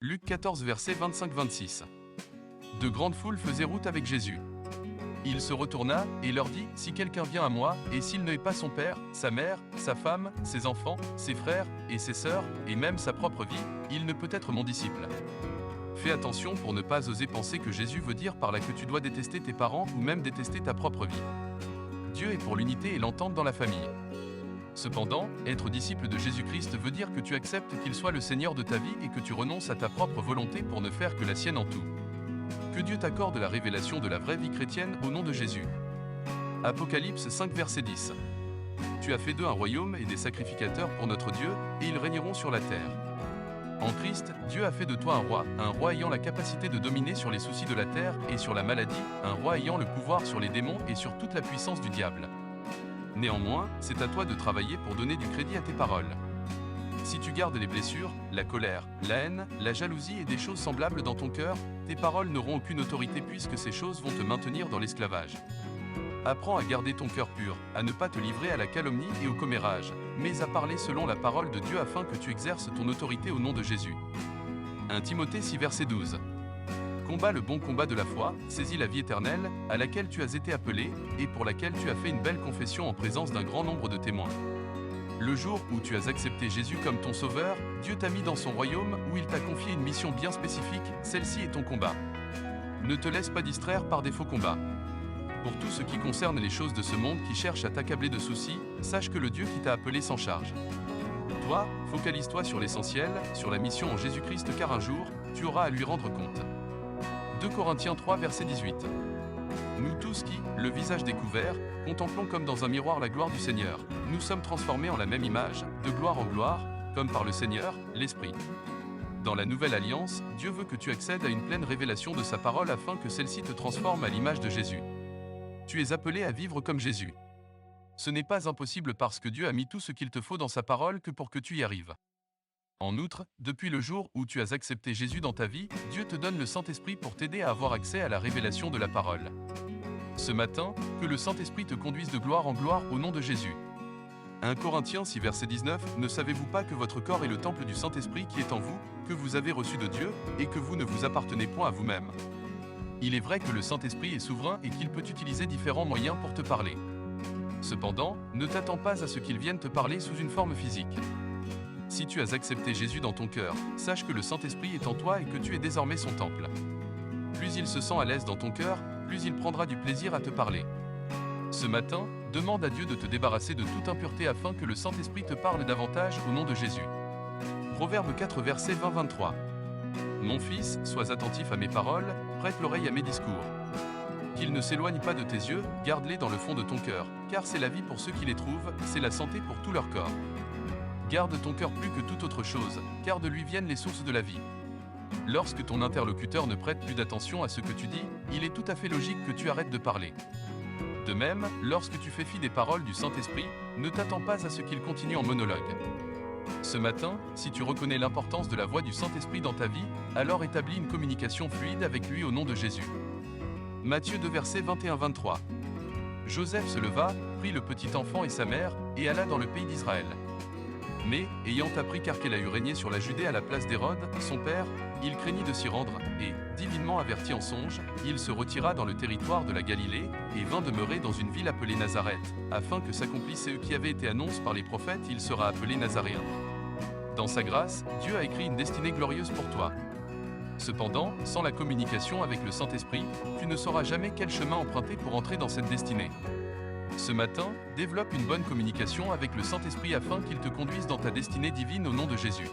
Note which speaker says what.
Speaker 1: Luc 14 versets 25-26. De grandes foules faisaient route avec Jésus. Il se retourna et leur dit, « Si quelqu'un vient à moi, et s'il n'est pas son père, sa mère, sa femme, ses enfants, ses frères et ses sœurs, et même sa propre vie, il ne peut être mon disciple. » Fais attention pour ne pas oser penser que Jésus veut dire par là que tu dois détester tes parents ou même détester ta propre vie. Dieu est pour l'unité et l'entente dans la famille. Cependant, être disciple de Jésus-Christ veut dire que tu acceptes qu'il soit le Seigneur de ta vie et que tu renonces à ta propre volonté pour ne faire que la sienne en tout. Que Dieu t'accorde la révélation de la vraie vie chrétienne au nom de Jésus. Apocalypse 5 verset 10. Tu as fait d'eux un royaume et des sacrificateurs pour notre Dieu, et ils régneront sur la terre. En Christ, Dieu a fait de toi un roi ayant la capacité de dominer sur les soucis de la terre et sur la maladie, un roi ayant le pouvoir sur les démons et sur toute la puissance du diable. Néanmoins, c'est à toi de travailler pour donner du crédit à tes paroles. Si tu gardes les blessures, la colère, la haine, la jalousie et des choses semblables dans ton cœur, tes paroles n'auront aucune autorité puisque ces choses vont te maintenir dans l'esclavage. Apprends à garder ton cœur pur, à ne pas te livrer à la calomnie et au commérage, mais à parler selon la parole de Dieu afin que tu exerces ton autorité au nom de Jésus. 1 Timothée 6 verset 12. Combat le bon combat de la foi, saisis la vie éternelle, à laquelle tu as été appelé, et pour laquelle tu as fait une belle confession en présence d'un grand nombre de témoins. Le jour où tu as accepté Jésus comme ton sauveur, Dieu t'a mis dans son royaume où il t'a confié une mission bien spécifique, celle-ci est ton combat. Ne te laisse pas distraire par des faux combats. Pour tout ce qui concerne les choses de ce monde qui cherchent à t'accabler de soucis, sache que le Dieu qui t'a appelé s'en charge. Toi, focalise-toi sur l'essentiel, sur la mission en Jésus-Christ car un jour, tu auras à lui rendre compte. 2 Corinthiens 3 verset 18. Nous tous qui, le visage découvert, contemplons comme dans un miroir la gloire du Seigneur, nous sommes transformés en la même image, de gloire en gloire, comme par le Seigneur, l'Esprit. Dans la Nouvelle Alliance, Dieu veut que tu accèdes à une pleine révélation de sa parole afin que celle-ci te transforme à l'image de Jésus. Tu es appelé à vivre comme Jésus. Ce n'est pas impossible parce que Dieu a mis tout ce qu'il te faut dans sa parole que pour que tu y arrives. En outre, depuis le jour où tu as accepté Jésus dans ta vie, Dieu te donne le Saint-Esprit pour t'aider à avoir accès à la révélation de la parole. Ce matin, que le Saint-Esprit te conduise de gloire en gloire au nom de Jésus. 1 Corinthiens 6 verset 19. Ne savez-vous pas que votre corps est le temple du Saint-Esprit qui est en vous, que vous avez reçu de Dieu, et que vous ne vous appartenez point à vous-même? Il est vrai que le Saint-Esprit est souverain et qu'il peut utiliser différents moyens pour te parler. Cependant, ne t'attends pas à ce qu'il vienne te parler sous une forme physique. Si tu as accepté Jésus dans ton cœur, sache que le Saint-Esprit est en toi et que tu es désormais son temple. Plus il se sent à l'aise dans ton cœur, plus il prendra du plaisir à te parler. Ce matin, demande à Dieu de te débarrasser de toute impureté afin que le Saint-Esprit te parle davantage au nom de Jésus. Proverbe 4 verset 20-23. Mon fils, sois attentif à mes paroles, prête l'oreille à mes discours. Qu'ils ne s'éloignent pas de tes yeux, garde-les dans le fond de ton cœur, car c'est la vie pour ceux qui les trouvent, c'est la santé pour tout leur corps. Garde ton cœur plus que toute autre chose, car de lui viennent les sources de la vie. Lorsque ton interlocuteur ne prête plus d'attention à ce que tu dis, il est tout à fait logique que tu arrêtes de parler. De même, lorsque tu fais fi des paroles du Saint-Esprit, ne t'attends pas à ce qu'il continue en monologue. Ce matin, si tu reconnais l'importance de la voix du Saint-Esprit dans ta vie, alors établis une communication fluide avec lui au nom de Jésus. Matthieu 2 versets 21-23. Joseph se leva, prit le petit enfant et sa mère, et alla dans le pays d'Israël. Mais, ayant appris qu'Archélaü régnait sur la Judée à la place d'Hérode, son père, il craignit de s'y rendre, et, divinement averti en songe, il se retira dans le territoire de la Galilée, et vint demeurer dans une ville appelée Nazareth, afin que s'accomplisse ce qui avait été annoncé par les prophètes, il sera appelé Nazaréen. Dans sa grâce, Dieu a écrit une destinée glorieuse pour toi. Cependant, sans la communication avec le Saint-Esprit, tu ne sauras jamais quel chemin emprunter pour entrer dans cette destinée. Ce matin, développe une bonne communication avec le Saint-Esprit afin qu'il te conduise dans ta destinée divine au nom de Jésus.